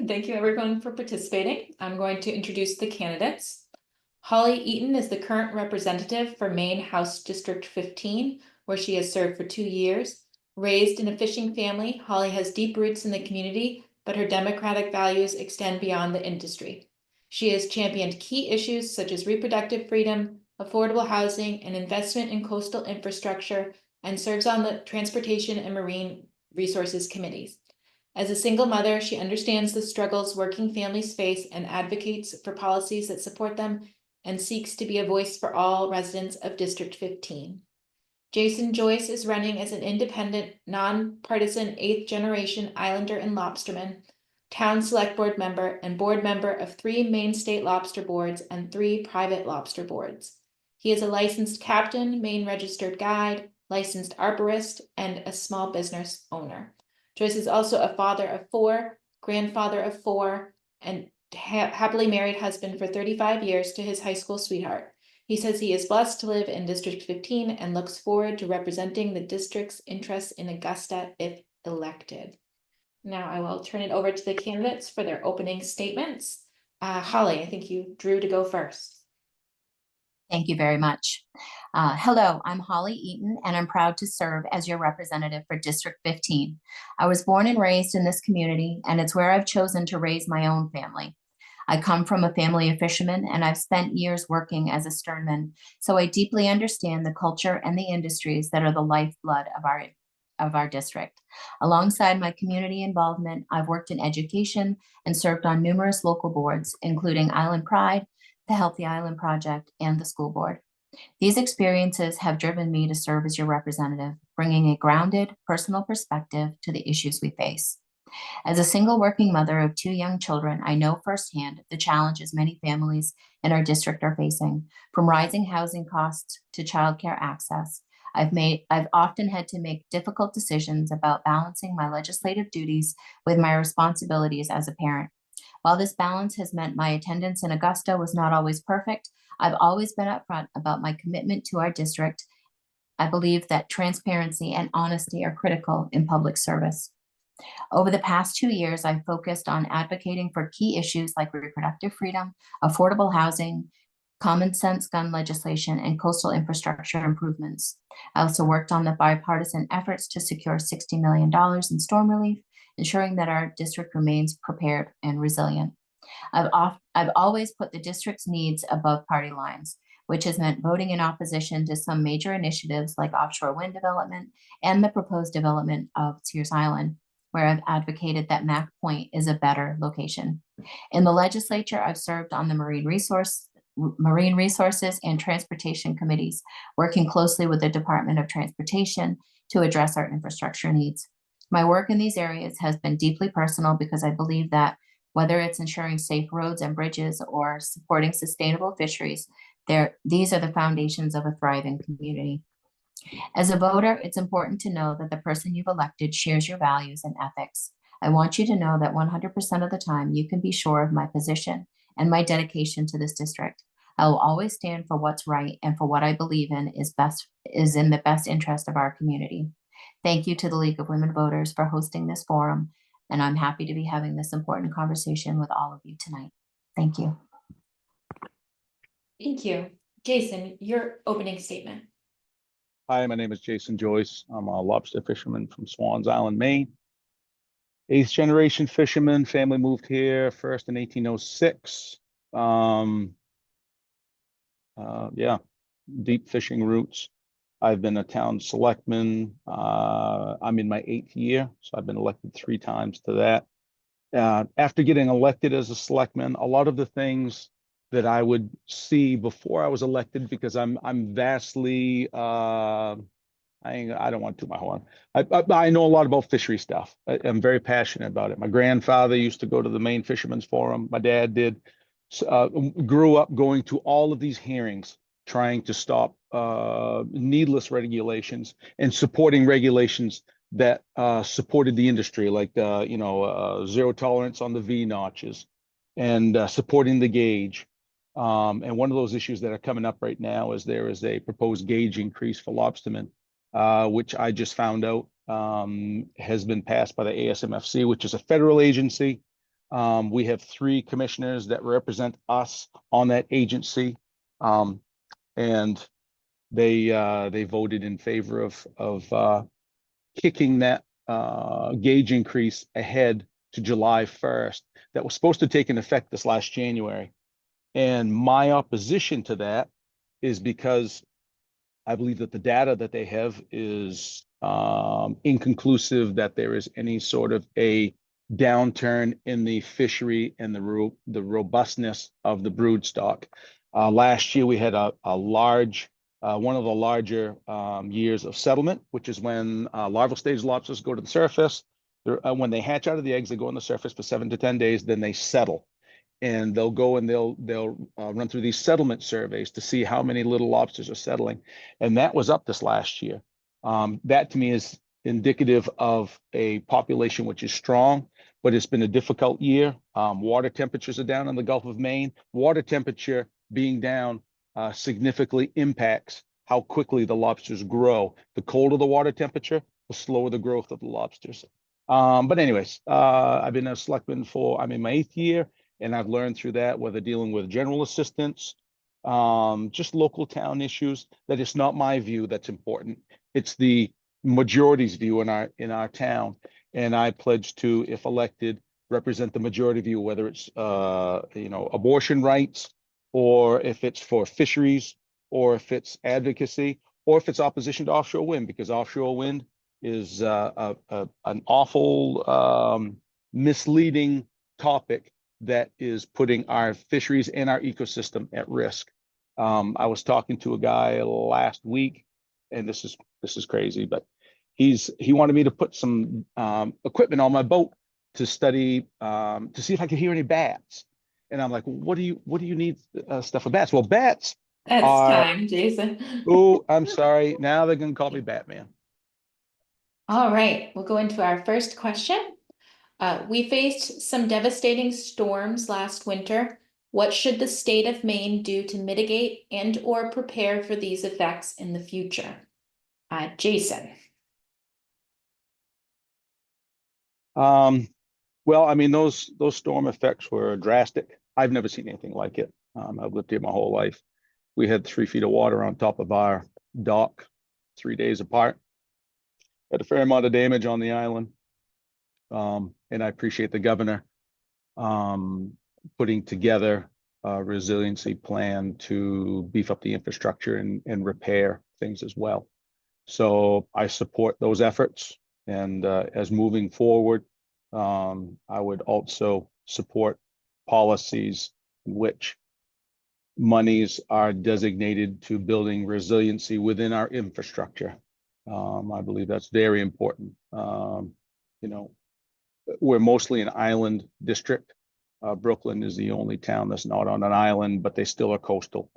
and thank you everyone for participating. I'm going to introduce the candidates. Holly Eaton is the current representative for Maine House District 15, where she has served for 2 years. Raised in a fishing family, Holly has deep roots in the community, but her democratic values extend beyond the industry. She has championed key issues such as reproductive freedom, affordable housing, and investment in coastal infrastructure, and serves on the Transportation and Marine Resources Committees. As a single mother, she understands the struggles working families face and advocates for policies that support them and seeks to be a voice for all residents of District 15. Jason Joyce is running as an independent, nonpartisan 8th generation Islander and lobsterman, town select board member, and board member of 3 Maine state lobster boards and 3 private lobster boards. He is a licensed captain, Maine registered guide, licensed arborist, and a small business owner. Joyce is also a father of 4, grandfather of 4, and happily married husband for 35 years to his high school sweetheart. He says he is blessed to live in District 15 and looks forward to representing the district's interests in Augusta if elected. Now I will turn it over to the candidates for their opening statements. Holly, I think you drew to go first. Thank you very much. Hello, I'm Holly Eaton, and I'm proud to serve as your representative for District 15. I was born and raised in this community, and it's where I've chosen to raise my own family. I come from a family of fishermen, and I've spent years working as a sternman, so I deeply understand the culture and the industries that are the lifeblood of our district. Alongside my community involvement, I've worked in education and served on numerous local boards, including Island Pride, the Healthy Island Project, and the school board. These experiences have driven me to serve as your representative, bringing a grounded, personal perspective to the issues we face. As a single working mother of 2 young children, I know firsthand the challenges many families in our district are facing, from rising housing costs to childcare access. I've often had to make difficult decisions about balancing my legislative duties with my responsibilities as a parent. While this balance has meant my attendance in Augusta was not always perfect, I've always been upfront about my commitment to our district. I believe that transparency and honesty are critical in public service. Over the past 2 years, I've focused on advocating for key issues like reproductive freedom, affordable housing, common sense gun legislation, and coastal infrastructure improvements. I also worked on the bipartisan efforts to secure $60 million in storm relief, ensuring that our district remains prepared and resilient. I've always put the district's needs above party lines, which has meant voting in opposition to some major initiatives like offshore wind development and the proposed development of Sears Island, where I've advocated that Mac Point is a better location. In the legislature, I've served on the Marine Resources and Transportation committees, working closely with the Department of Transportation to address our infrastructure needs. My work in these areas has been deeply personal because I believe that whether it's ensuring safe roads and bridges or supporting sustainable fisheries, these are the foundations of a thriving community. As a voter, it's important to know that the person you've elected shares your values and ethics. I want you to know that 100% of the time you can be sure of my position and my dedication to this district. I will always stand for what's right and for what I believe in is in the best interest of our community. Thank you to the League of Women Voters for hosting this forum, and I'm happy to be having this important conversation with all of you tonight. Thank you. Thank you. Jason, your opening statement. Hi, my name is Jason Joyce. I'm a lobster fisherman from Swan's Island, Maine. 8th generation fisherman. Family moved here first in 1806. Yeah, deep fishing roots. I've been a town selectman. I'm in my 8th year, so I've been elected 3 times to that. After getting elected as a selectman, a lot of the things that I would see before I was elected, because I'm vastly I don't want to toot my horn. I know a lot about fishery stuff. I'm very passionate about it. My grandfather used to go to the Maine Fishermen's Forum. My dad did. Grew up going to all of these hearings, trying to stop needless regulations and supporting regulations that supported the industry, like zero tolerance on the V notches and supporting the gauge. And one of those issues that are coming up right now is there is a proposed gauge increase for lobstermen, which I just found out has been passed by the ASMFC, which is a federal agency. We have 3 commissioners that represent us on that agency. And they voted in favor of kicking that gauge increase ahead to July 1st. That was supposed to take an effect this last January. And my opposition to that is because I believe that the data that they have is inconclusive, that there is any sort of a downturn in the fishery and the robustness of the brood stock. Last year, we had a large, one of the larger years of settlement, which is when larval stage lobsters go to the surface. When they hatch out of the eggs, they go on the surface for 7 to 10 days, then they settle. And they'll go and they'll run through these settlement surveys to see how many little lobsters are settling. And that was up this last year. That to me is indicative of a population which is strong, but it's been a difficult year. Water temperatures are down in the Gulf of Maine. Water temperature being down significantly impacts how quickly the lobsters grow. The colder the water temperature, the slower the growth of the lobsters. But anyways, I've been a selectman I'm in my 8th year, and I've learned through that, whether dealing with general assistance, just local town issues, that it's not my view that's important. It's the majority's view in our town. And I pledge to, if elected, represent the majority view, whether it's abortion rights, or if it's for fisheries, or if it's advocacy, or if it's opposition to offshore wind, because offshore wind is an awful misleading topic that is putting our fisheries and our ecosystem at risk. I was talking to a guy last week, and this is crazy, but he wanted me to put some equipment on my boat to study, to see if I could hear any bats. And I'm like, what do you need stuff for bats? Well, bats That's are, time, Jason. oh, I'm sorry. Now they're gonna call me Batman. All right, we'll go into our first question. We faced some devastating storms last winter. What should the state of Maine do to mitigate and or prepare for these effects in the future? Jason. Well, I mean, those storm effects were drastic. I've never seen anything like it. I've lived here my whole life. We had 3 feet of water on top of our dock 3 days apart. Had a fair amount of damage on the island. And I appreciate the governor putting together a resiliency plan to beef up the infrastructure and repair things as well. So I support those efforts. And as moving forward, I would also support policies in which monies are designated to building resiliency within our infrastructure. I believe that's very important. We're mostly an island district. Brooklin is the only town that's not on an island, but they still are coastal.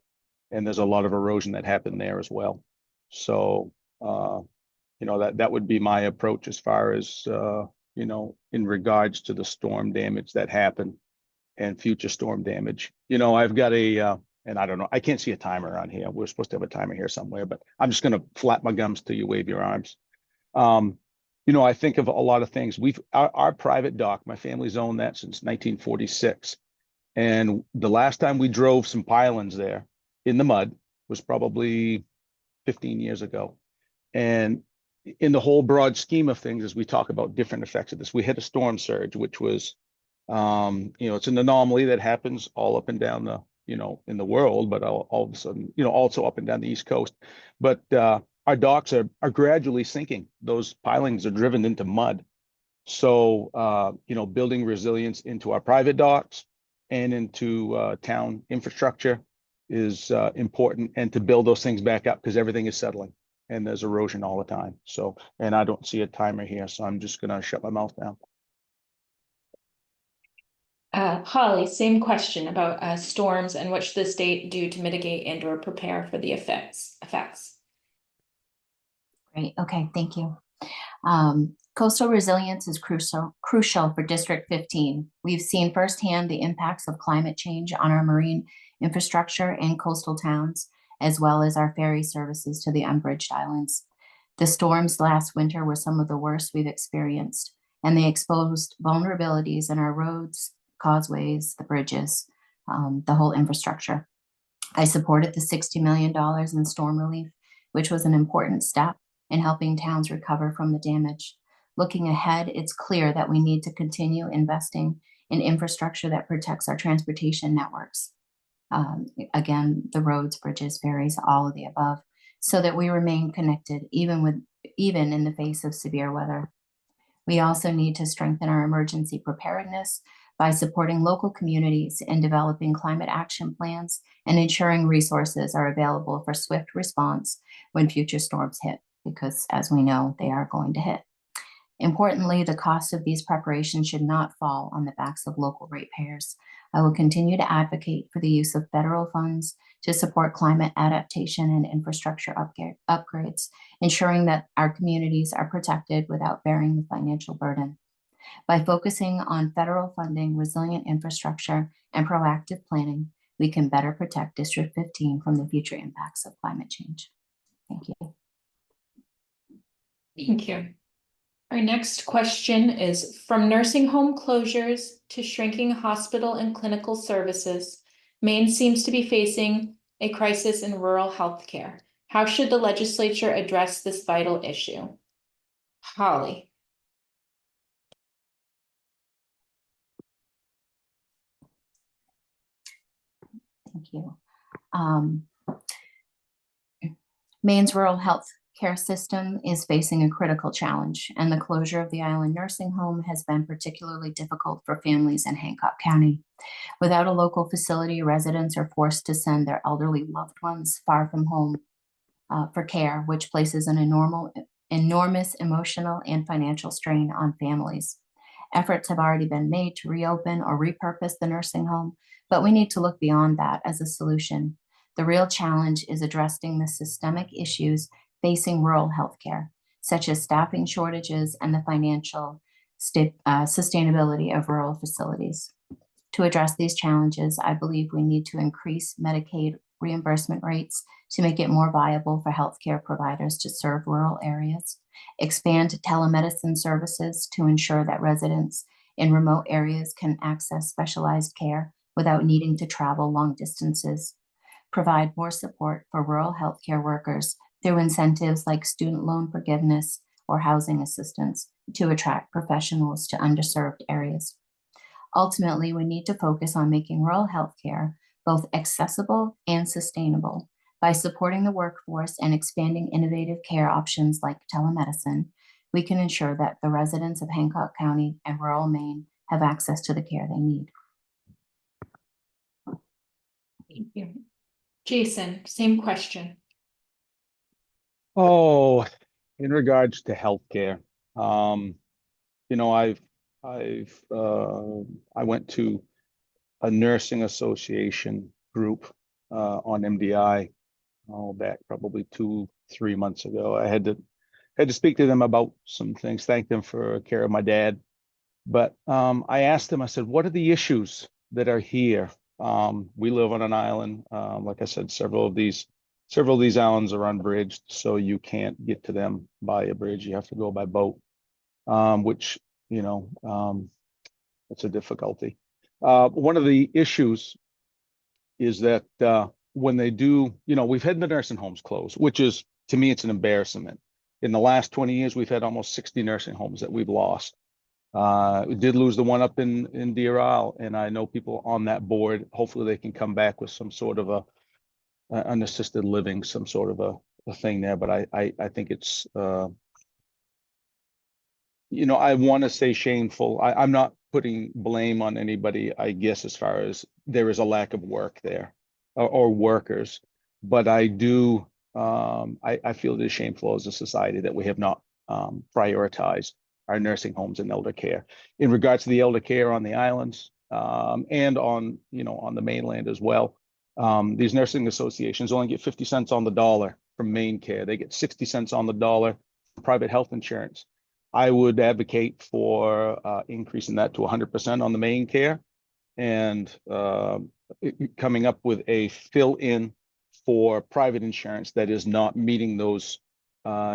And there's a lot of erosion that happened there as well. So, that would be my approach as far as, in regards to the storm damage that happened and future storm damage. I've got and I don't know, I can't see a timer on here. We're supposed to have a timer here somewhere, but I'm just going to flap my gums till you wave your arms. I think of a lot of things. Our private dock, my family's owned that since 1946. And the last time we drove some pilings there in the mud was probably 15 years ago. And in the whole broad scheme of things, as we talk about different effects of this, we had a storm surge, which was, it's an anomaly that happens all up and down the, in the world, but all of a sudden, also up and down the East Coast. But our docks are gradually sinking. Those pilings are driven into mud. So, building resilience into our private docks and into town infrastructure is important, and to build those things back up, because everything is settling and there's erosion all the time. So, and I don't see a timer here, so I'm just going to shut my mouth down. Holly, same question about storms and what should the state do to mitigate and or prepare for the effects. Great. Okay. Thank you. Coastal resilience is crucial for District 15. We've seen firsthand the impacts of climate change on our marine infrastructure and coastal towns, as well as our ferry services to the unbridged islands. The storms last winter were some of the worst we've experienced, and they exposed vulnerabilities in our roads, causeways, the bridges, the whole infrastructure. I supported the $60 million in storm relief, which was an important step in helping towns recover from the damage. Looking ahead, it's clear that we need to continue investing in infrastructure that protects our transportation networks. Again, the roads, bridges, ferries, all of the above, so that we remain connected even in the face of severe weather. We also need to strengthen our emergency preparedness by supporting local communities in developing climate action plans and ensuring resources are available for swift response when future storms hit, because as we know, they are going to hit. Importantly, the cost of these preparations should not fall on the backs of local ratepayers. I will continue to advocate for the use of federal funds to support climate adaptation and infrastructure upgrades, ensuring that our communities are protected without bearing the financial burden. By focusing on federal funding, resilient infrastructure, and proactive planning, we can better protect District 15 from the future impacts of climate change. Thank you. Thank you. Our next question is, from nursing home closures to shrinking hospital and clinical services, Maine seems to be facing a crisis in rural healthcare. How should the legislature address this vital issue? Holly. Thank you. Maine's rural health care system is facing a critical challenge, and the closure of the Island Nursing Home has been particularly difficult for families in Hancock County. Without a local facility, residents are forced to send their elderly loved ones far from home for care, which places an enormous emotional and financial strain on families. Efforts have already been made to reopen or repurpose the nursing home, but we need to look beyond that as a solution. The real challenge is addressing the systemic issues facing rural healthcare, such as staffing shortages and the financial sustainability of rural facilities. To address these challenges, I believe we need to increase Medicaid reimbursement rates to make it more viable for healthcare providers to serve rural areas, expand telemedicine services to ensure that residents in remote areas can access specialized care without needing to travel long distances, provide more support for rural healthcare workers through incentives like student loan forgiveness or housing assistance to attract professionals to underserved areas. Ultimately, we need to focus on making rural healthcare both accessible and sustainable. By supporting the workforce and expanding innovative care options like telemedicine, we can ensure that the residents of Hancock County and rural Maine have access to the care they need. Thank you. Jason, same question. Oh, in regards to healthcare, you know, I went to a nursing association group on MDI back probably 2-3 months ago. I had to speak to them about some things, thank them for care of my dad. But I asked them, I said, what are the issues that are here? We live on an island. Like I said, several of these islands are unbridged, so you can't get to them by a bridge. You have to go by boat, which, you know, it's a difficulty. One of the issues is that when they do, you know, we've had the nursing homes closed, which is, to me, it's an embarrassment. In the last 20 years, we've had almost 60 nursing homes that we've lost. We did lose the one up in Deer Isle, and I know people on that board. Hopefully they can come back with some sort of an assisted living, some sort of a thing there. But I think it's, you know, I want to say shameful. I'm not putting blame on anybody, I guess, as far as there is a lack of work there or workers. But I do, I feel it is shameful as a society that we have not prioritized our nursing homes and elder care. In regards to the elder care on the islands and on, you know, on the mainland as well, these nursing associations only get 50 cents on the dollar from Maine Care. They get 60 cents on the dollar from private health insurance. I would advocate for increasing that to 100% on the Maine Care and coming up with a fill-in for private insurance that is not meeting those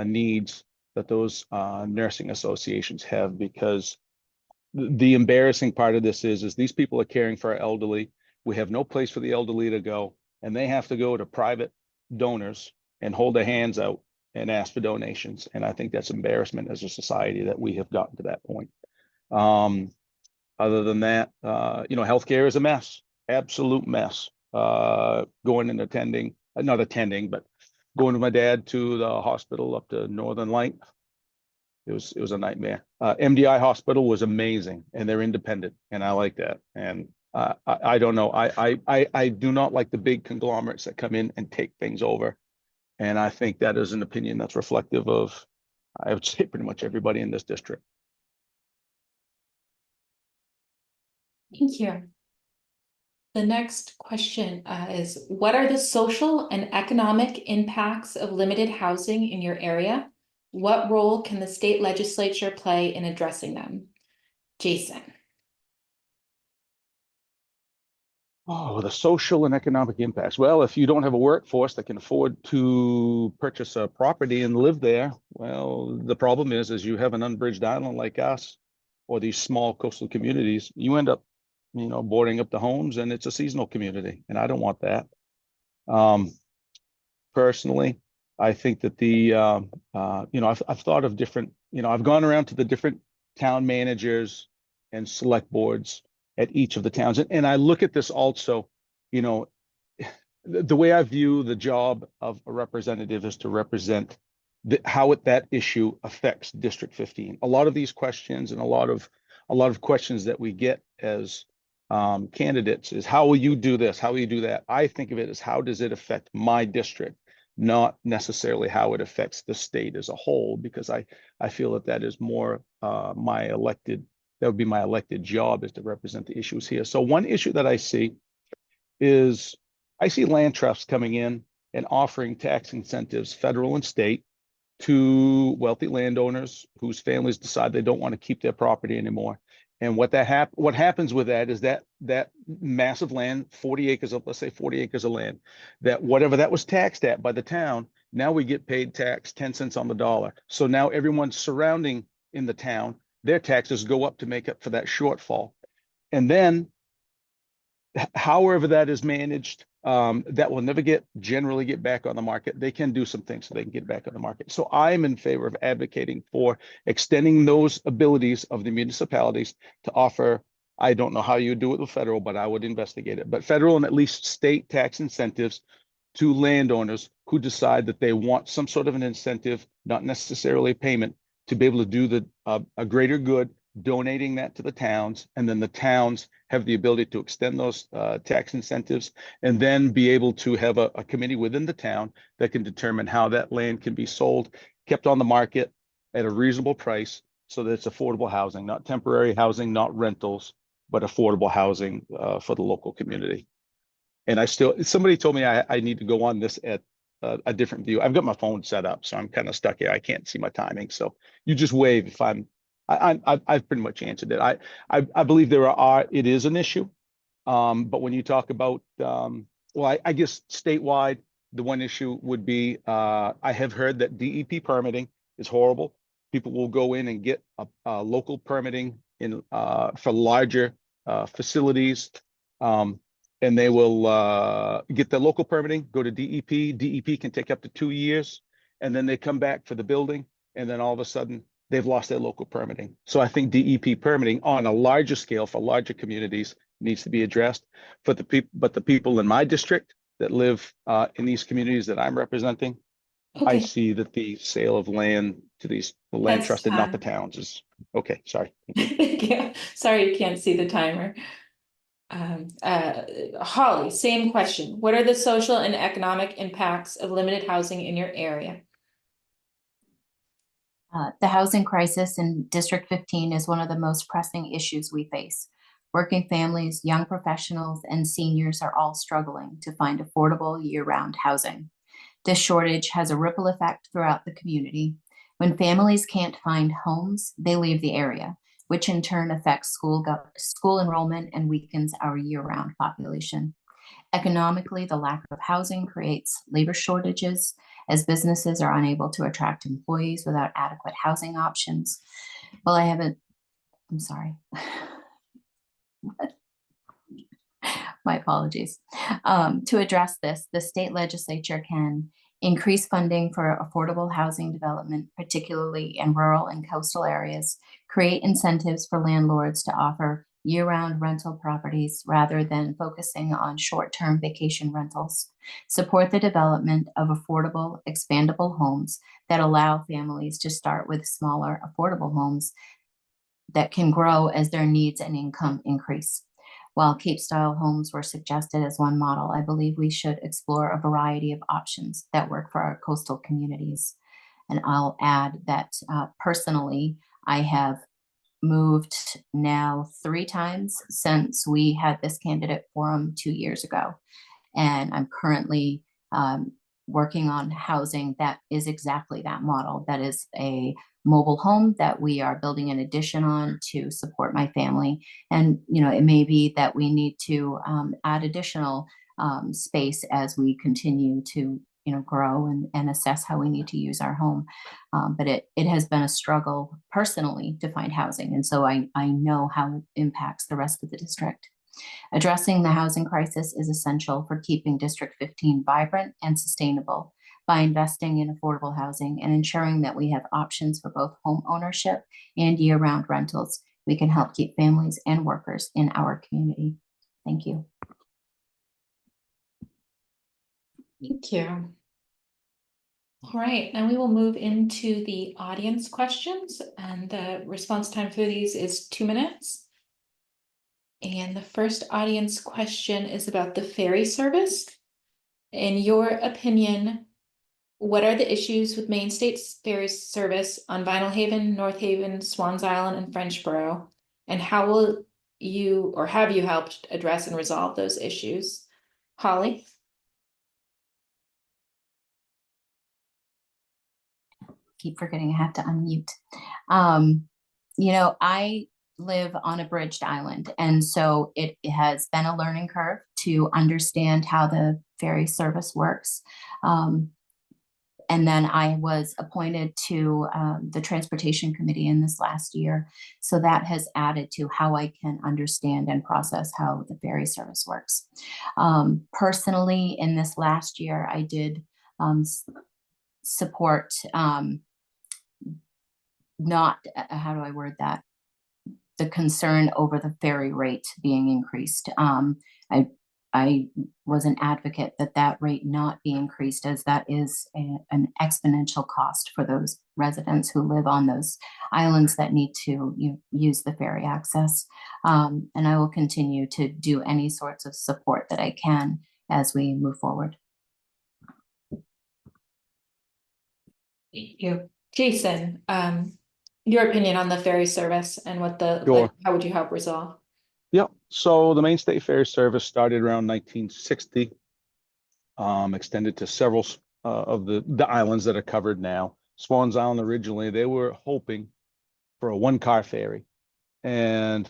needs that those nursing associations have, because the embarrassing part of this is these people are caring for our elderly. We have no place for the elderly to go, and they have to go to private donors and hold their hands out and ask for donations. And I think that's embarrassment as a society that we have gotten to that point. Other than that, healthcare is a mess, absolute mess. Going and attending, not attending, but going with my dad to the hospital up to Northern Light. It was a nightmare. MDI hospital was amazing, and they're independent, and I like that. And I don't know. I do not like the big conglomerates that come in and take things over. And I think that is an opinion that's reflective of, I would say, pretty much everybody in this district. Thank you. The next question is, what are the social and economic impacts of limited housing in your area? What role can the state legislature play in addressing them? Jason. Oh, the social and economic impacts. Well, if you don't have a workforce that can afford to purchase a property and live there, well, the problem is you have an unbridged island like us or these small coastal communities, you end up, boarding up the homes, and it's a seasonal community, and I don't want that. Personally, I think that I've thought of different, I've gone around to the different town managers and select boards at each of the towns. And I look at this also, the way I view the job of a representative is to represent how that issue affects District 15. A lot of these questions and a lot of questions that we get as candidates is, how will you do this? How will you do that? I think of it as, how does it affect my district? Not necessarily how it affects the state as a whole, because I feel that is more that would be my elected job, is to represent the issues here. So one issue that I see is, I see land trusts coming in and offering tax incentives, federal and state, to wealthy landowners whose families decide they don't want to keep their property anymore. And what happens with that is that massive land, 40 acres of, let's say 40 acres of land, that whatever that was taxed at by the town, now we get paid tax 10 cents on the dollar. So now everyone surrounding in the town, their taxes go up to make up for that shortfall. And then however that is managed, that will never generally get back on the market. They can do some things so they can get back on the market. So I'm in favor of advocating for extending those abilities of the municipalities to offer, I don't know how you do it with federal, but I would investigate it, but federal and at least state tax incentives to landowners who decide that they want some sort of an incentive, not necessarily a payment, to be able to do a greater good, donating that to the towns, and then the towns have the ability to extend those tax incentives, and then be able to have a committee within the town that can determine how that land can be sold, kept on the market at a reasonable price, so that it's affordable housing, not temporary housing, not rentals, but affordable housing for the local community. And somebody told me I need to go on this at a different view. I've got my phone set up, so I'm kind of stuck here. I can't see my timing. So you just wave if I've pretty much answered it. I believe it is an issue. But when you talk about, I guess statewide, the one issue would be, I have heard that DEP permitting is horrible. People will go in and get a local permitting for larger facilities. And they will get the local permitting, go to DEP. DEP can take up to 2 years, and then they come back for the building, and then all of a sudden they've lost their local permitting. So I think DEP permitting on a larger scale for larger communities needs to be addressed. But the people in my district that live in these communities that I'm representing, I see that the sale of land to the land trust and not the towns is okay. Sorry. Yeah. Sorry, you can't see the timer. Holly, same question. What are the social and economic impacts of limited housing in your area? The housing crisis in District 15 is one of the most pressing issues we face. Working families, young professionals, and seniors are all struggling to find affordable year-round housing. This shortage has a ripple effect throughout the community. When families can't find homes, they leave the area, which in turn affects school enrollment and weakens our year-round population. Economically, the lack of housing creates labor shortages as businesses are unable to attract employees without adequate housing options. While I have I'm sorry. My apologies. To address this, the state legislature can increase funding for affordable housing development, particularly in rural and coastal areas, create incentives for landlords to offer year-round rental properties rather than focusing on short-term vacation rentals, support the development of affordable, expandable homes that allow families to start with smaller, affordable homes that can grow as their needs and income increase. While Cape-style homes were suggested as one model, I believe we should explore a variety of options that work for our coastal communities. And I'll add that personally, I have moved now 3 times since we had this candidate forum 2 years ago. And I'm currently working on housing that is exactly that model. That is a mobile home that we are building an addition on to support my family. And, it may be that we need to add additional space as we continue to, grow and assess how we need to use our home. But it has been a struggle personally to find housing. And so I know how it impacts the rest of the district. Addressing the housing crisis is essential for keeping District 15 vibrant and sustainable by investing in affordable housing and ensuring that we have options for both home ownership and year-round rentals. We can help keep families and workers in our community. Thank you. Thank you. All right, now we will move into the audience questions, and the response time for these is 2 minutes. And the first audience question is about the ferry service. In your opinion, what are the issues with Maine State's ferry service on Vinalhaven, North Haven, Swans Island, and Frenchboro? And how will you, or have you helped address and resolve those issues? Holly? Keep forgetting I have to unmute. I live on a bridged island, and so it has been a learning curve to understand how the ferry service works. And then I was appointed to the transportation committee in this last year. So that has added to how I can understand and process how the ferry service works. Personally, in this last year, I did support not, how do I word that? The concern over the ferry rate being increased. I was an advocate that rate not be increased, as that is an exponential cost for those residents who live on those islands that need to use the ferry access. And I will continue to do any sorts of support that I can as we move forward. Thank you. Jason, your opinion on the ferry service and what Sure. how would you help resolve? Yep. So the Maine State Ferry Service started around 1960, extended to several of the islands that are covered now. Swans Island originally, they were hoping for a 1-car ferry, and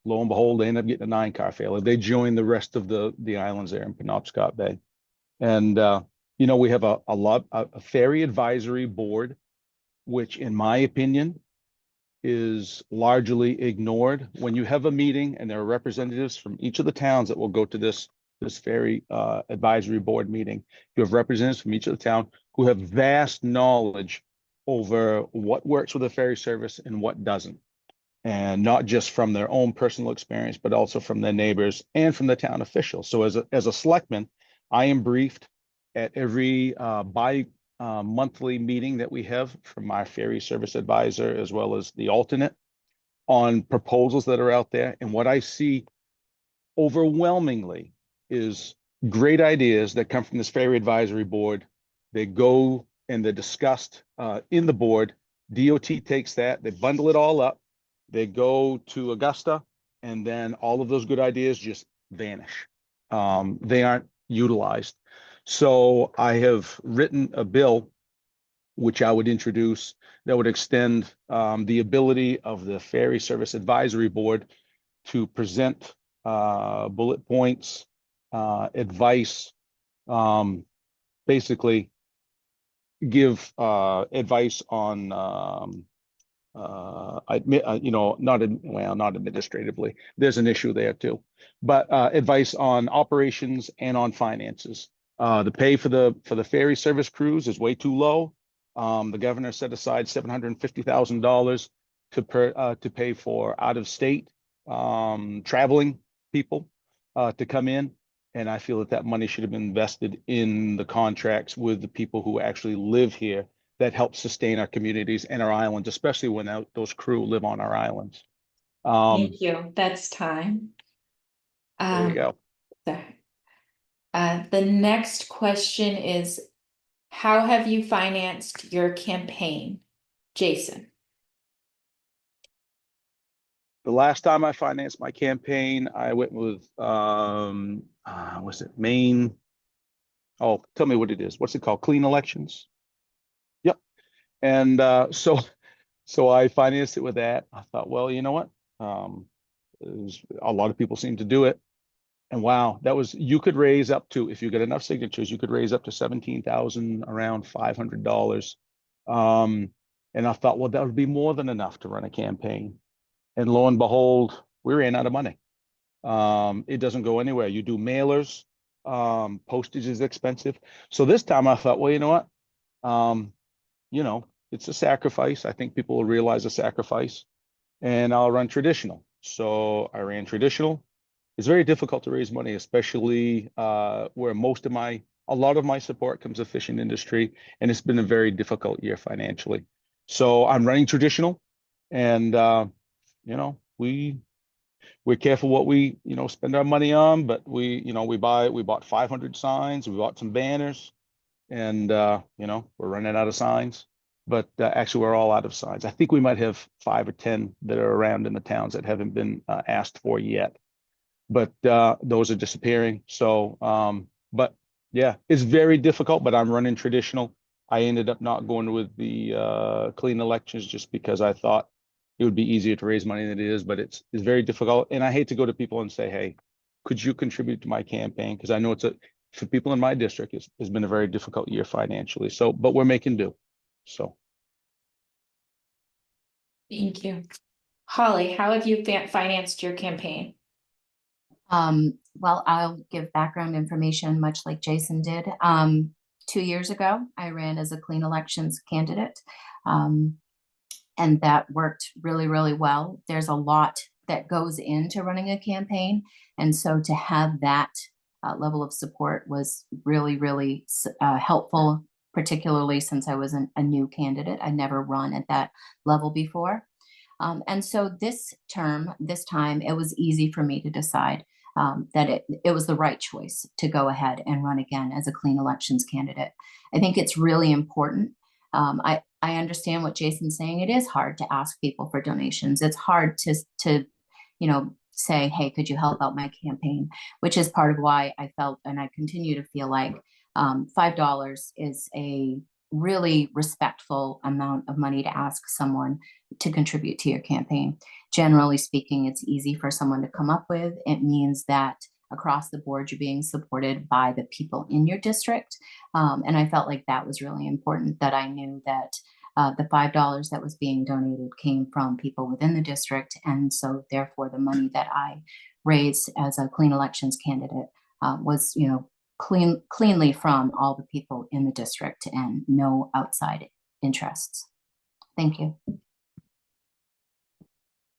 lo and behold, they ended up getting a 9-car ferry. They joined the rest of the islands there in Penobscot Bay, and we have a ferry advisory board, which, in my opinion, is largely ignored. When you have a meeting and there are representatives from each of the towns that will go to this ferry advisory board meeting, you have representatives from each of the town who have vast knowledge over what works with the ferry service and what doesn't, and not just from their own personal experience, but also from their neighbors and from the town officials. So as a selectman, I am briefed at every monthly meeting that we have from our ferry service advisor, as well as the alternate, on proposals that are out there. And what I see overwhelmingly is great ideas that come from this ferry advisory board. They go and they're discussed in the board. DOT takes that, they bundle it all up, they go to Augusta, and then all of those good ideas just vanish. They aren't utilized. So I have written a bill which I would introduce that would extend the ability of the Ferry Service Advisory Board to present bullet points, advice, basically give advice on not administratively. There's an issue there too, but advice on operations and on finances. The pay for the ferry service crews is way too low. The governor set aside $750,000 to pay for out of state traveling people to come in. And I feel that money should have been invested in the contracts with the people who actually live here that help sustain our communities and our islands, especially when those crew live on our islands. Thank you. That's time. There you go. The next question is, how have you financed your campaign? Jason. The last time I financed my campaign, I went with, was it Maine? Oh, tell me what it is. What's it called? Clean elections? Yep. And so I financed it with that. I thought, well, you know what? A lot of people seem to do it. And wow, you could raise up to, if you get enough signatures, you could raise up to $17,000, around $500. And I thought, well, that would be more than enough to run a campaign. And lo and behold, we ran out of money. It doesn't go anywhere. You do mailers, postage is expensive. So this time I thought, well, you know what? It's a sacrifice. I think people will realize a sacrifice, and I'll run traditional. So I ran traditional. It's very difficult to raise money, especially where a lot of my support comes to fishing industry, and it's been a very difficult year financially. So I'm running traditional, and we're careful what we spend our money on, but we bought 500 signs, we bought some banners, and we're running out of signs. But actually, we're all out of signs. I think we might have 5 or 10 that are around in the towns that haven't been asked for yet. But those are disappearing. So, but yeah, it's very difficult, but I'm running traditional. I ended up not going with the clean elections just because I thought it would be easier to raise money than it is, but it's very difficult. And I hate to go to people and say, hey, could you contribute to my campaign? Because I know for people in my district, it's been a very difficult year financially. So, but we're making do. So. Thank you. Holly, how have you financed your campaign? Well, I'll give background information much like Jason did. 2 years ago, I ran as a clean elections candidate, and that worked really, really well. There's a lot that goes into running a campaign, and so to have that level of support was really, really helpful, particularly since I was a new candidate. I never run at that level before. And so this time, it was easy for me to decide that it was the right choice to go ahead and run again as a clean elections candidate. I think it's really important. I understand what Jason's saying. It is hard to ask people for donations. It's hard to say, hey, could you help out my campaign? Which is part of why I felt, and I continue to feel like $5 is a really respectful amount of money to ask someone to contribute to your campaign. Generally speaking, it's easy for someone to come up with. It means that across the board, you're being supported by the people in your district. And I felt like that was really important, that I knew that the $5 that was being donated came from people within the district. And so therefore the money that I raised as a clean elections candidate was, cleanly from all the people in the district and no outside interests. Thank you.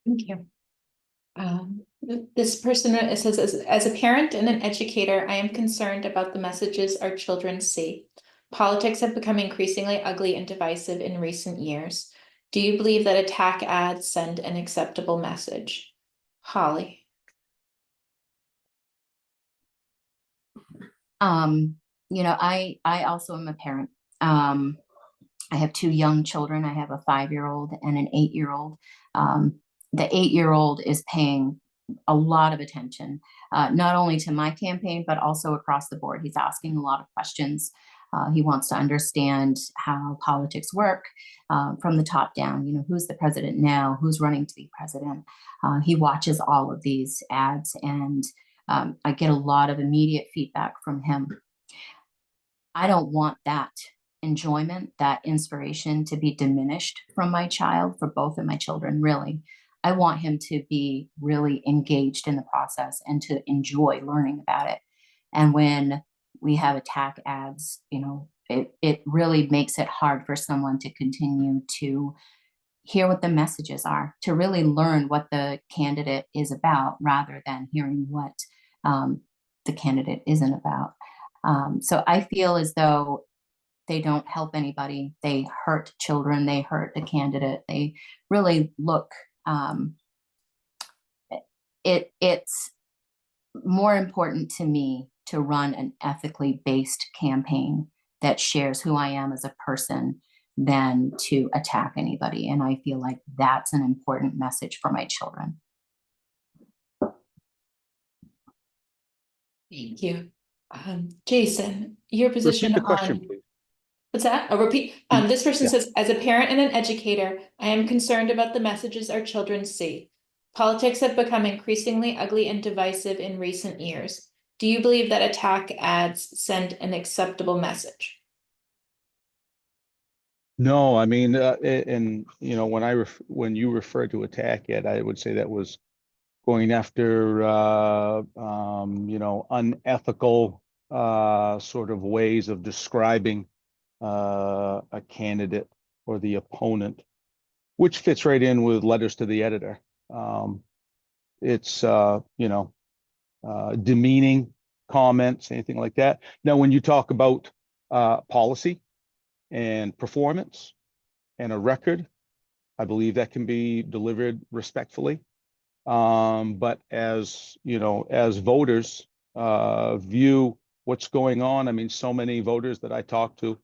Thank you. This person says, as a parent and an educator, I am concerned about the messages our children see. Politics have become increasingly ugly and divisive in recent years. Do you believe that attack ads send an acceptable message? Holly. I also am a parent. I have 2 young children. I have a 5-year-old and an 8-year-old. The 8-year-old is paying a lot of attention, not only to my campaign, but also across the board. He's asking a lot of questions. He wants to understand how politics work from the top down. Who's the president now? Who's running to be president? He watches all of these ads, and I get a lot of immediate feedback from him. I don't want that enjoyment, that inspiration to be diminished from my child, for both of my children, really. I want him to be really engaged in the process and to enjoy learning about it. And when we have attack ads, it really makes it hard for someone to continue to hear what the messages are, to really learn what the candidate is about rather than hearing what the candidate isn't about. So I feel as though they don't help anybody. They hurt children. They hurt the candidate. They really look. It's more important to me to run an ethically based campaign that shares who I am as a person than to attack anybody. And I feel like that's an important message for my children. Thank you. Jason, your position Repeat the question, on, please. what's that? I'll repeat. This person says, as a parent and an educator, I am concerned about the messages our children see. Politics have become increasingly ugly and divisive in recent years. Do you believe that attack ads send an acceptable message? No, I mean, and when you refer to attack ad, I would say that was going after unethical sort of ways of describing a candidate or the opponent, which fits right in with letters to the editor. It's demeaning comments, anything like that. Now, when you talk about policy and performance and a record, I believe that can be delivered respectfully. But as voters view what's going on, I mean, so many voters that I talk to,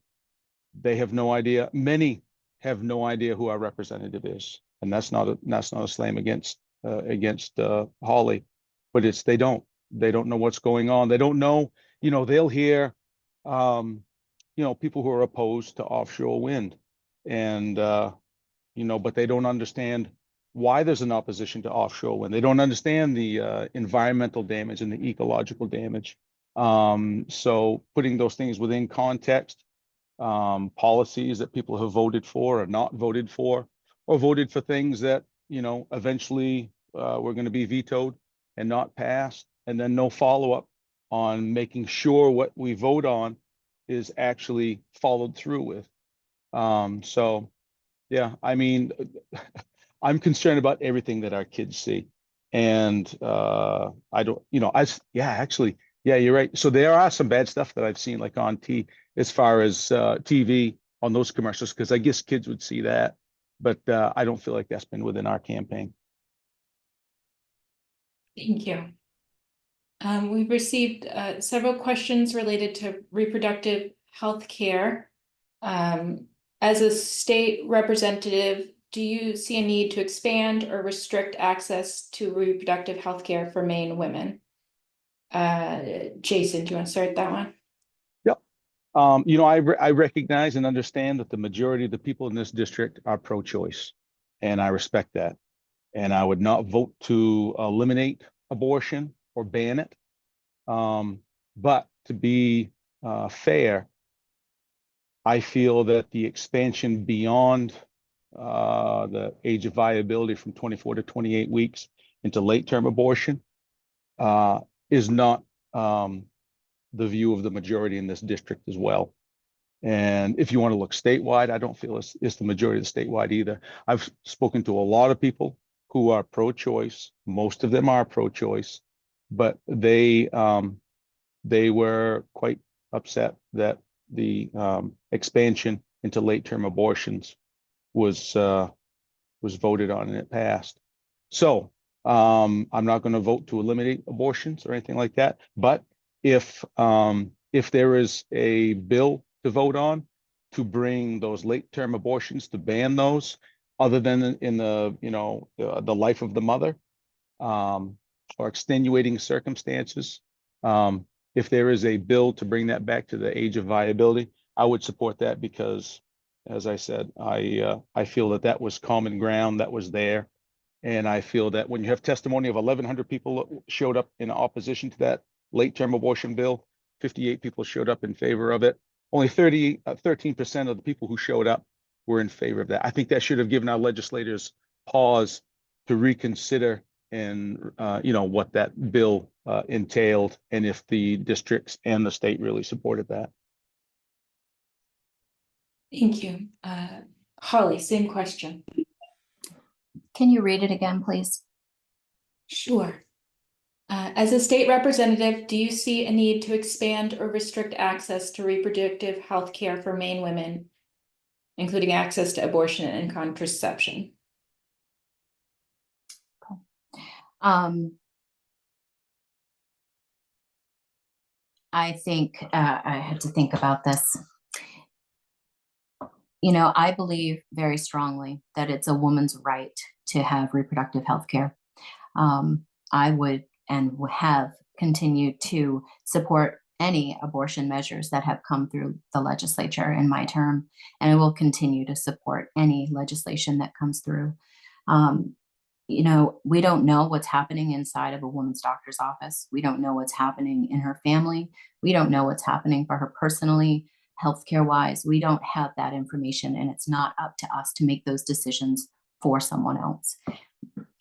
they have no idea. Many have no idea who our representative is, and that's not a slam against Holly, but they don't know what's going on. They don't know. They'll hear people who are opposed to offshore wind, and but they don't understand why there's an opposition to offshore wind. They don't understand the environmental damage and the ecological damage. So putting those things within context, policies that people have voted for or not voted for, or voted for things that eventually were going to be vetoed and not passed, and then no follow-up on making sure what we vote on is actually followed through with. So yeah, I mean, I'm concerned about everything that our kids see. And I don't, yeah, you're right. So there are some bad stuff that I've seen, like on as far as TV on those commercials, because I guess kids would see that. But I don't feel like that's been within our campaign. Thank you. We've received several questions related to reproductive health care. As a state representative, do you see a need to expand or restrict access to reproductive health care for Maine women? Jason, do you want to start that one? Yep. I recognize and understand that the majority of the people in this district are pro-choice, and I respect that. And I would not vote to eliminate abortion or ban it. But to be fair, I feel that the expansion beyond the age of viability from 24 to 28 weeks into late-term abortion is not the view of the majority in this district as well. And if you want to look statewide, I don't feel it's the majority of the statewide either. I've spoken to a lot of people who are pro-choice. Most of them are pro-choice, but they were quite upset that the expansion into late-term abortions was voted on and it passed. So I'm not going to vote to eliminate abortions or anything like that. But if there is a bill to vote on to bring those late-term abortions, to ban those, other than in the life of the mother, or extenuating circumstances, if there is a bill to bring that back to the age of viability, I would support that, because, as I said, I feel that was common ground that was there. And I feel that when you have testimony of 1,100 people showed up in opposition to that late-term abortion bill, 58 people showed up in favor of it. only 13% of the people who showed up were in favor of that. I think that should have given our legislators pause to reconsider and what that bill entailed, and if the districts and the state really supported that. Thank you. Holly, same question. Can you read it again, please? Sure. As a state representative, do you see a need to expand or restrict access to reproductive health care for Maine women, including access to abortion and contraception? I think I had to think about this. You know, I believe very strongly that it's a woman's right to have reproductive health care. I would and have continued to support any abortion measures that have come through the legislature in my term, and I will continue to support any legislation that comes through. You know, we don't know what's happening inside of a woman's doctor's office. We don't know what's happening in her family. We don't know what's happening for her personally, healthcare wise. We don't have that information, and it's not up to us to make those decisions for someone else.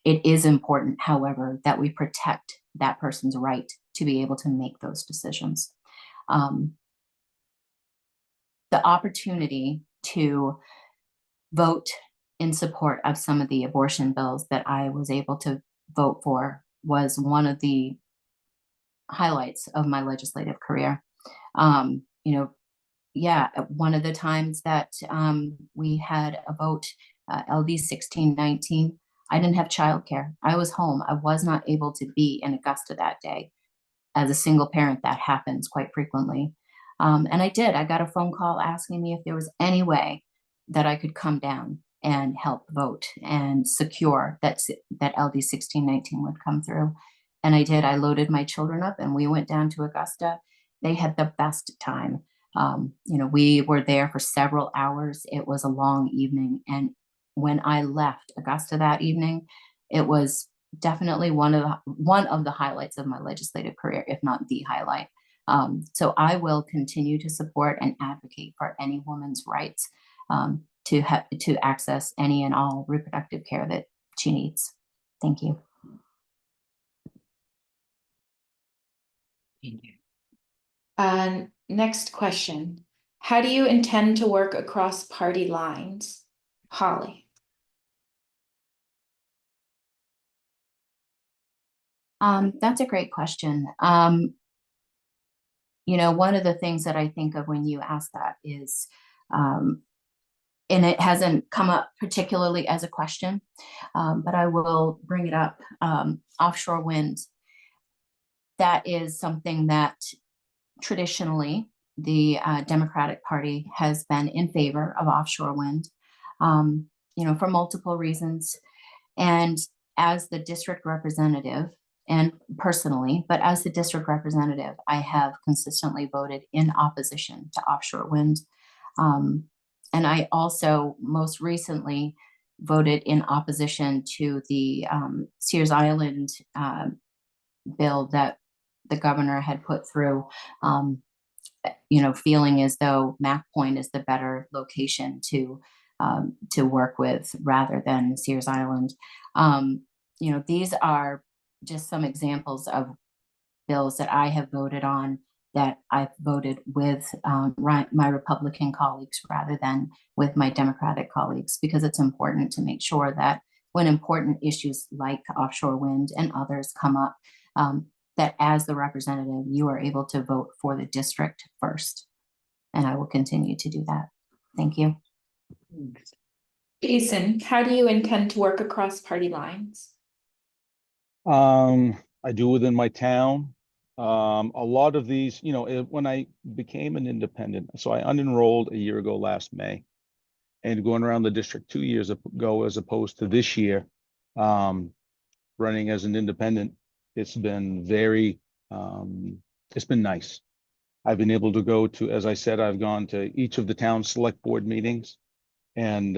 It is important, however, that we protect that person's right to be able to make those decisions. The opportunity to vote in support of some of the abortion bills that I was able to vote for was one of the highlights of my legislative career. You know, yeah, one of the times that we had a vote, LD 1619, I didn't have childcare. I was home. I was not able to be in Augusta that day. As a single parent, that happens quite frequently. And I did. I got a phone call asking me if there was any way that I could come down and help vote and secure that LD 1619 would come through. And I did. I loaded my children up and we went down to Augusta. They had the best time. You know, we were there for several hours. It was a long evening. And when I left Augusta that evening, it was definitely one of the highlights of my legislative career, if not the highlight. So I will continue to support and advocate for any woman's rights to access any and all reproductive care that she needs. Thank you. Thank you. Next question. How do you intend to work across party lines? Holly. That's a great question. You know, one of the things that I think of when you ask that is, and it hasn't come up particularly as a question, but I will bring it up, offshore wind. That is something that traditionally the Democratic Party has been in favor of offshore wind, you know, for multiple reasons. And as the district representative, and personally, but as the district representative, I have consistently voted in opposition to offshore wind. And I also most recently voted in opposition to the Sears Island bill that the governor had put through, you know, feeling as though Mac Point is the better location to work with rather than Sears Island. You know, these are just some examples of bills that I have voted on, that I've voted with my Republican colleagues rather than with my Democratic colleagues, because it's important to make sure that when important issues like offshore wind and others come up, that as the representative, you are able to vote for the district first. And I will continue to do that. Thank you. Jason, how do you intend to work across party lines? I do within my town. A lot of these, you know, when I became an independent, so I unenrolled a year ago last May, and going around the district 2 years ago, as opposed to this year, running as an independent, it's been very, it's been nice. I've been able to go to, as I said, I've gone to each of the town select board meetings. And,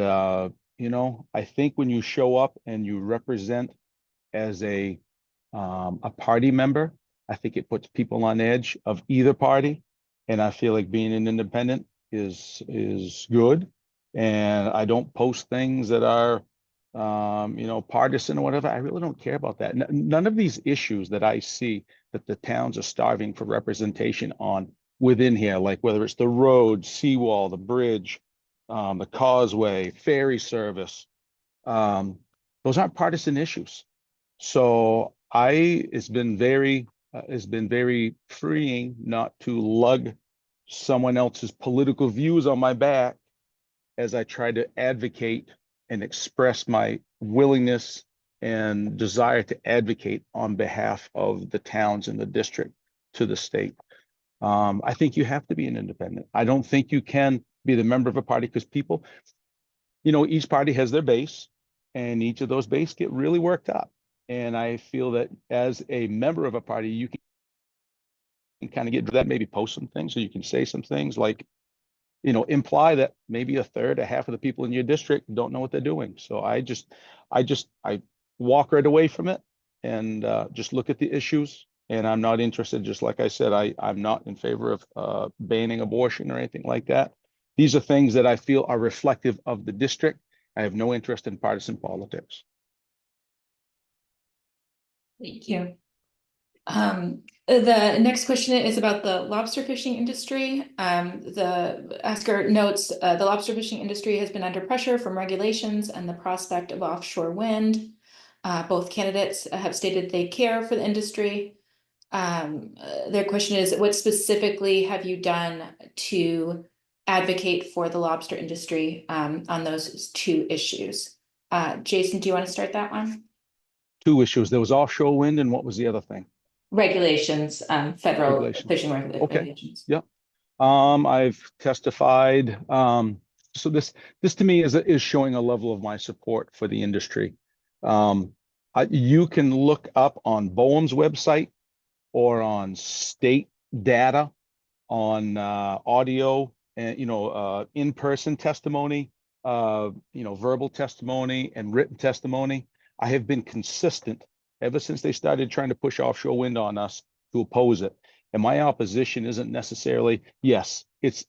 you know, I think when you show up and you represent as a party member, I think it puts people on edge of either party. And I feel like being an independent is good. And I don't post things that are, partisan or whatever. I really don't care about that. None of these issues that I see that the towns are starving for representation on within here, like whether it's the road, seawall, the bridge, the causeway, ferry service, those aren't partisan issues. So it's been very freeing not to lug someone else's political views on my back as I try to advocate and express my willingness and desire to advocate on behalf of the towns in the district to the state. I think you have to be an independent. I don't think you can be the member of a party because people, each party has their base, and each of those base get really worked up. And I feel that as a member of a party, you can kind of get that, maybe post some things, so you can say some things like, imply that maybe a third, a half of the people in your district don't know what they're doing. So I walk right away from it and just look at the issues. And I'm not interested, just like I said, I'm not in favor of banning abortion or anything like that. These are things that I feel are reflective of the district. I have no interest in partisan politics. Thank you. The next question is about the lobster fishing industry. The asker notes the lobster fishing industry has been under pressure from regulations and the prospect of offshore wind. Both candidates have stated they care for the industry. Their question is, what specifically have you done to advocate for the lobster industry on those two issues? Jason, do you want to start that one? Two issues. There was offshore wind, and what was the other thing? Regulations, federal Regulations. fishing Okay. regulations. Yep. I've testified. So this to me is showing a level of my support for the industry. You can look up on BOEM's website or on state data on audio and in-person testimony, verbal testimony and written testimony. I have been consistent ever since they started trying to push offshore wind on us to oppose it. And my opposition isn't necessarily, yes, it's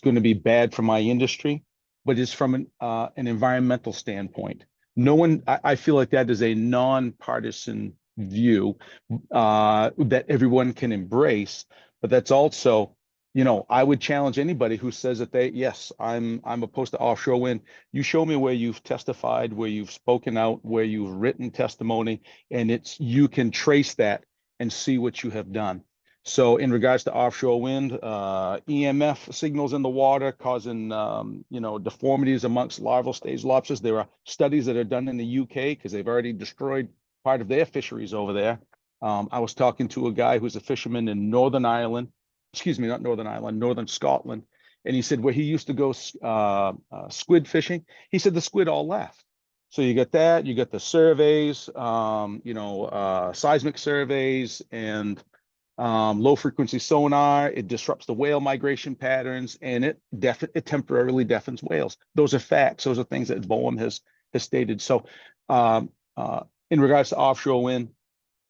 going to be bad for my industry, but it's from an environmental standpoint. I feel like that is a nonpartisan view that everyone can embrace, but that's also, I would challenge anybody who says that yes, I'm opposed to offshore wind. You show me where you've testified, where you've spoken out, where you've written testimony, and you can trace that and see what you have done. So in regards to offshore wind, EMF signals in the water causing, deformities amongst larval stage lobsters. There are studies that are done in the UK because they've already destroyed part of their fisheries over there. I was talking to a guy who's a fisherman in Northern Scotland. And he said where he used to go squid fishing, he said the squid all left. So you got that, you got the surveys, seismic surveys and low frequency sonar. It disrupts the whale migration patterns, and it temporarily deafens whales. Those are facts. Those are things that BOEM has stated. So in regards to offshore wind,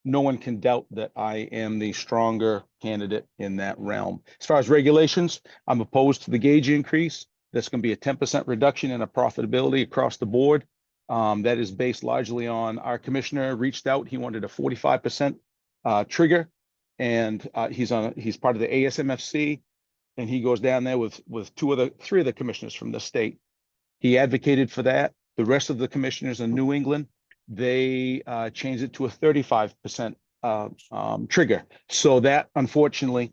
no one can doubt that I am the stronger candidate in that realm. As far as regulations, I'm opposed to the gauge increase. That's going to be a 10% reduction in profitability across the board. That is based largely on our commissioner reached out. He wanted a 45% trigger, and he's part of the ASMFC, and he goes down there with three of the commissioners from the state. He advocated for that. The rest of the commissioners in New England, they changed it to a 35% trigger. So that unfortunately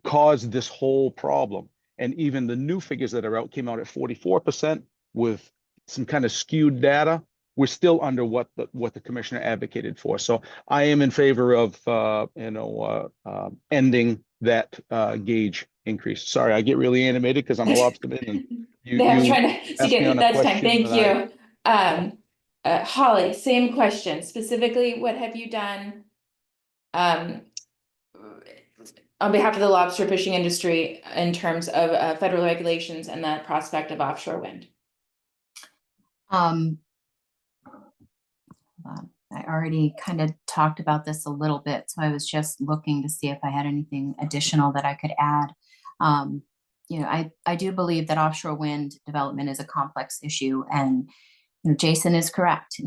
caused this whole problem. And even the new figures that are out came out at 44% with some kind of skewed data. We're still under what the commissioner advocated for. So I am in favor of ending that gauge increase. Sorry, I get really animated because I'm a lobsterman, and I was trying to get that's fine. Thank you. Holly, same question. Specifically, what have you done on behalf of the lobster fishing industry in terms of federal regulations and the prospect of offshore wind? I already kind of talked about this a little bit, so I was just looking to see if I had anything additional that I could add. Um, I do believe that offshore wind development is a complex issue, and Jason is correct.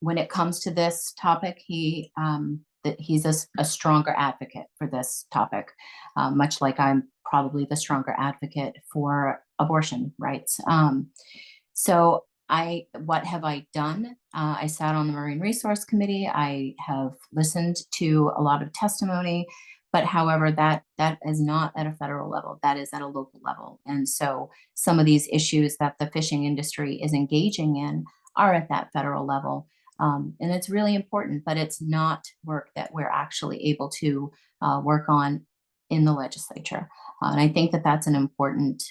When it comes to this topic, he's a stronger advocate for this topic, much like I'm probably the stronger advocate for abortion rights. So what have I done? I sat on the Marine Resource Committee. I have listened to a lot of testimony, but however, that is not at a federal level. That is at a local level. And so some of these issues that the fishing industry is engaging in are at that federal level. And it's really important, but it's not work that we're actually able to work on in the legislature. And I think that that's an important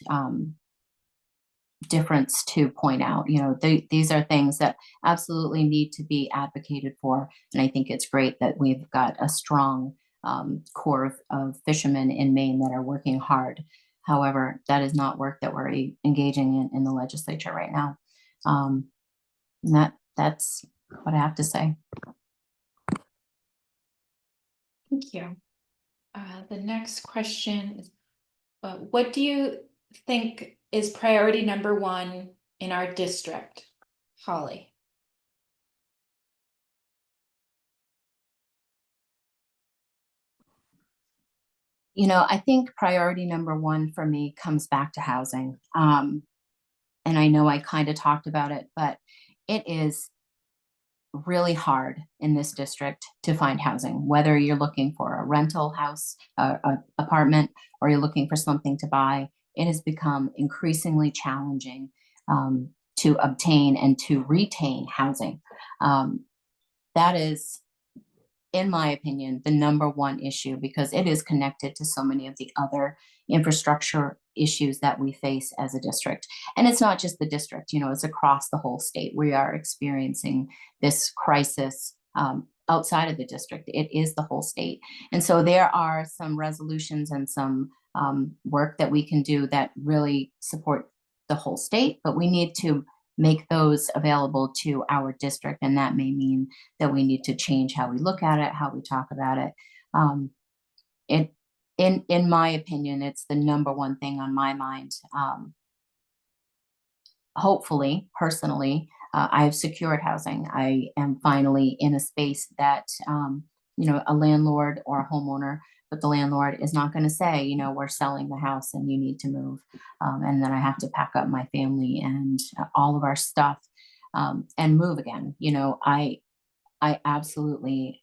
difference to point out. These are things that absolutely need to be advocated for. And I think it's great that we've got a strong core of fishermen in Maine that are working hard. However, that is not work that we're engaging in the legislature right now. And that's what I have to say. Thank you. The next question is, what do you think is priority number one in our district? Holly. I think priority number one for me comes back to housing. And I know I kind of talked about it, but it is really hard in this district to find housing, whether you're looking for a rental house, apartment, or you're looking for something to buy. It has become increasingly challenging to obtain and to retain housing. That is, in my opinion, the number one issue, because it is connected to so many of the other infrastructure issues that we face as a district. And it's not just the district, it's across the whole state. We are experiencing this crisis outside of the district. It is the whole state. And so there are some resolutions and some work that we can do that really support the whole state, but we need to make those available to our district. And that may mean that we need to change how we look at it, how we talk about it. In my opinion, it's the number one thing on my mind. Hopefully, personally, I have secured housing. I am finally in a space that, a landlord or a homeowner, but the landlord is not going to say, we're selling the house and you need to move. And then I have to pack up my family and all of our stuff and move again. I absolutely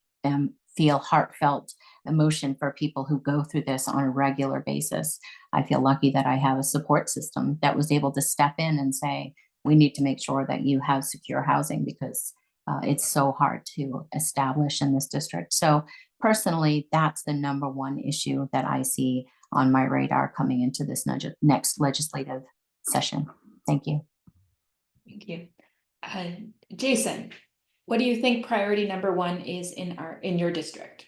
feel heartfelt emotion for people who go through this on a regular basis. I feel lucky that I have a support system that was able to step in and say, we need to make sure that you have secure housing because it's so hard to establish in this district. So personally, that's the number one issue that I see on my radar coming into this next legislative session. Thank you. Thank you. Jason, what do you think priority number one is in your district?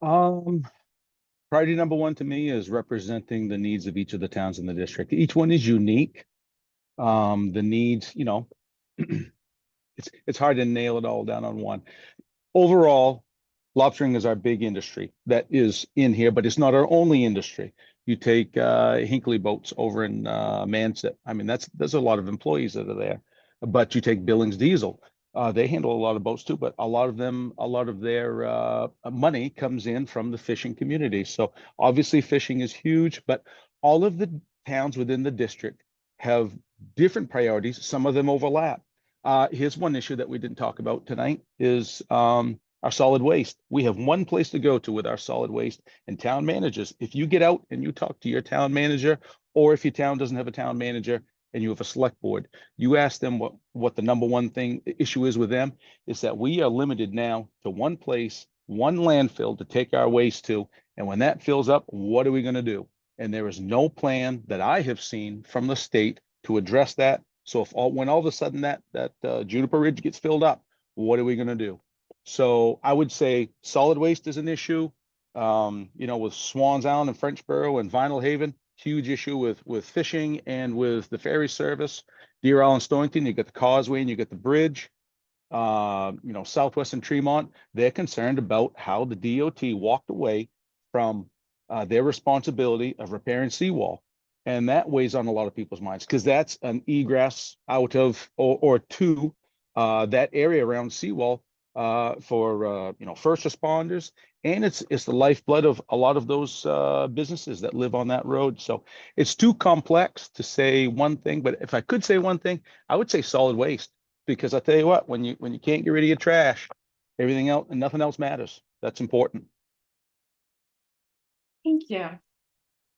Priority number one to me is representing the needs of each of the towns in the district. Each one is unique. The needs, it's hard to nail it all down on one. Overall, lobstering is our big industry that is in here, but it's not our only industry. You take Hinkley boats over in Manset. I mean, there's a lot of employees that are there. But you take Billings Diesel. They handle a lot of boats too, but a lot of their money comes in from the fishing community. So obviously fishing is huge, but all of the towns within the district have different priorities. Some of them overlap. Here's one issue that we didn't talk about tonight is our solid waste. We have one place to go to with our solid waste, and town managers. If you get out and you talk to your town manager, or if your town doesn't have a town manager and you have a select board, you ask them what the number one issue is with them, is that we are limited now to one place, one landfill to take our waste to. And when that fills up, what are we going to do? And there is no plan that I have seen from the state to address that. So when all of a sudden that Juniper Ridge gets filled up, what are we going to do? So I would say solid waste is an issue. With Swan's Island and Frenchboro and Vinalhaven, huge issue with fishing and with the ferry service. Deer Island, Stonington, you got the causeway and you got the bridge. Southwestern Tremont, they're concerned about how the DOT walked away from their responsibility of repairing seawall. And that weighs on a lot of people's minds because that's an egress out of or to that area around seawall for first responders, and it's the lifeblood of a lot of those businesses that live on that road. So it's too complex to say one thing, but if I could say one thing, I would say solid waste, because I tell you what, when you can't get rid of your trash, everything else and nothing else matters. That's important. Thank you.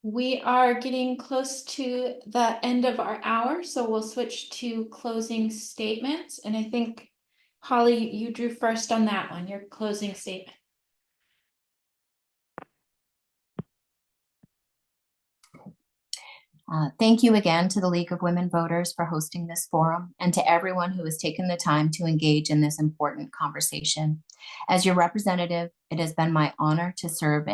We are getting close to the end of our hour, so we'll switch to closing statements. And I think, Holly, you drew first on that one, your closing statement. Thank you again to the League of Women Voters for hosting this forum, and to everyone who has taken the time to engage in this important conversation. As your representative, it has been my honor to serve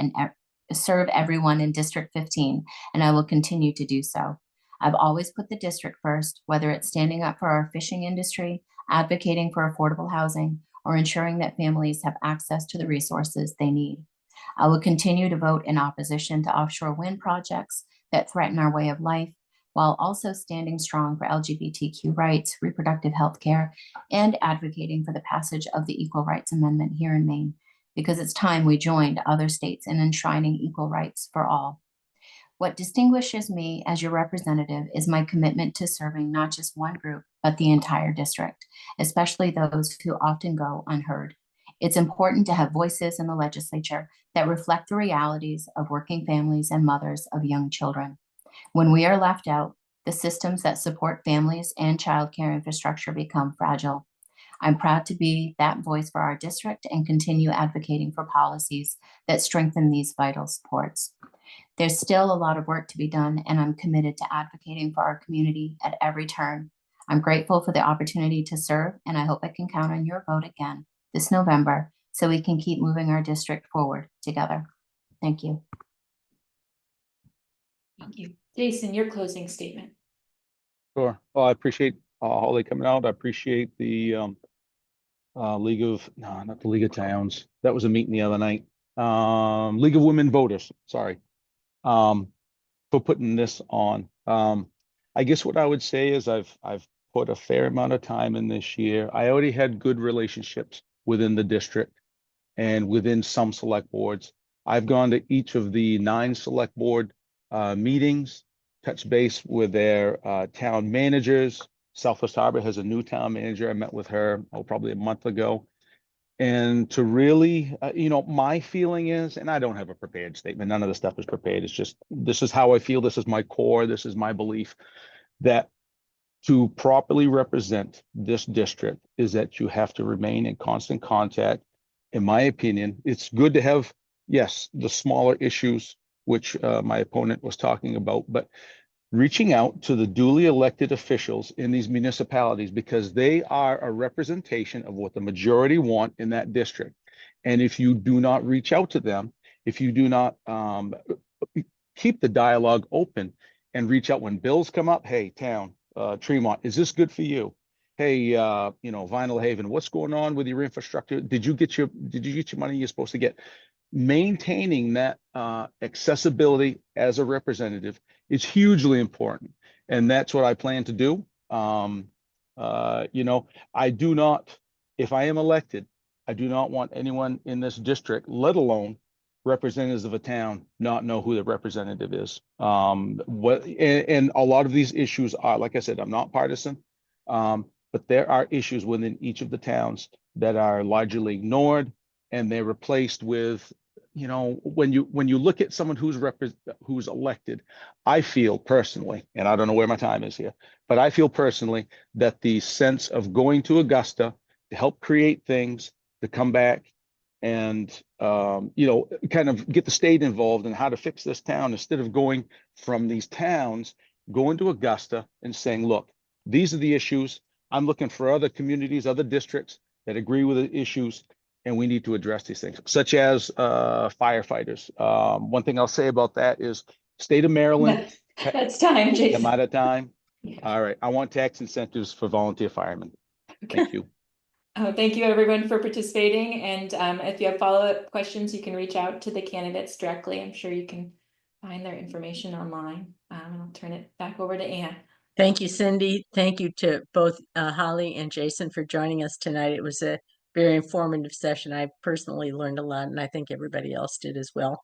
everyone in District 15, and I will continue to do so. I've always put the district first, whether it's standing up for our fishing industry, advocating for affordable housing, or ensuring that families have access to the resources they need. I will continue to vote in opposition to offshore wind projects that threaten our way of life, while also standing strong for LGBTQ rights, reproductive health care, and advocating for the passage of the Equal Rights Amendment here in Maine, because it's time we joined other states in enshrining equal rights for all. What distinguishes me as your representative is my commitment to serving not just one group, but the entire district, especially those who often go unheard. It's important to have voices in the legislature that reflect the realities of working families and mothers of young children. When we are left out, the systems that support families and childcare infrastructure become fragile. I'm proud to be that voice for our district and continue advocating for policies that strengthen these vital supports. There's still a lot of work to be done, and I'm committed to advocating for our community at every turn. I'm grateful for the opportunity to serve, and I hope I can count on your vote again this November so we can keep moving our district forward together. Thank you. Thank you. Jason, your closing statement. Sure. Well, I appreciate Holly coming out. I appreciate the not the League of Towns. That was a meeting the other night. League of Women Voters, sorry, for putting this on. I guess what I would say is I've put a fair amount of time in this year. I already had good relationships within the district and within some select boards. I've gone to each of the 9 select board meetings, touch base with their town managers. Southwest Harbor has a new town manager. I met with her probably a month ago. And to really, my feeling is, and I don't have a prepared statement, none of the stuff is prepared. It's just, this is how I feel. This is my core. This is my belief, that to properly represent this district is that you have to remain in constant contact. In my opinion, it's good to have, yes, the smaller issues, which my opponent was talking about, but reaching out to the duly elected officials in these municipalities, because they are a representation of what the majority want in that district. And if you do not reach out to them, if you do not keep the dialogue open and reach out when bills come up, hey, town, Tremont, is this good for you? Hey, Vinalhaven, what's going on with your infrastructure? Did you get your money you're supposed to get? Maintaining that accessibility as a representative is hugely important, and that's what I plan to do. I do not, if I am elected, I do not want anyone in this district, let alone representatives of a town, not know who the representative is. And a lot of these issues are, like I said, I'm not partisan, but there are issues within each of the towns that are largely ignored, and they're replaced with, when you look at someone who's elected, I feel personally, and I don't know where my time is here, but I feel personally that the sense of going to Augusta to help create things, to come back and kind of get the state involved in how to fix this town, instead of going from these towns, going to Augusta and saying, look, these are the issues. I'm looking for other communities, other districts that agree with the issues, and we need to address these things, such as firefighters. One thing I'll say about that is state of Maryland. That's time, Jason. Am I out of time? Yeah. All right. I want tax incentives for volunteer firemen. Thank you. Thank you everyone for participating. And if you have follow-up questions, you can reach out to the candidates directly. I'm sure you can find their information online. And I'll turn it back over to Anne. Thank you, Cyndi. Thank you to both Holly and Jason for joining us tonight. It was a very informative session. I personally learned a lot, and I think everybody else did as well.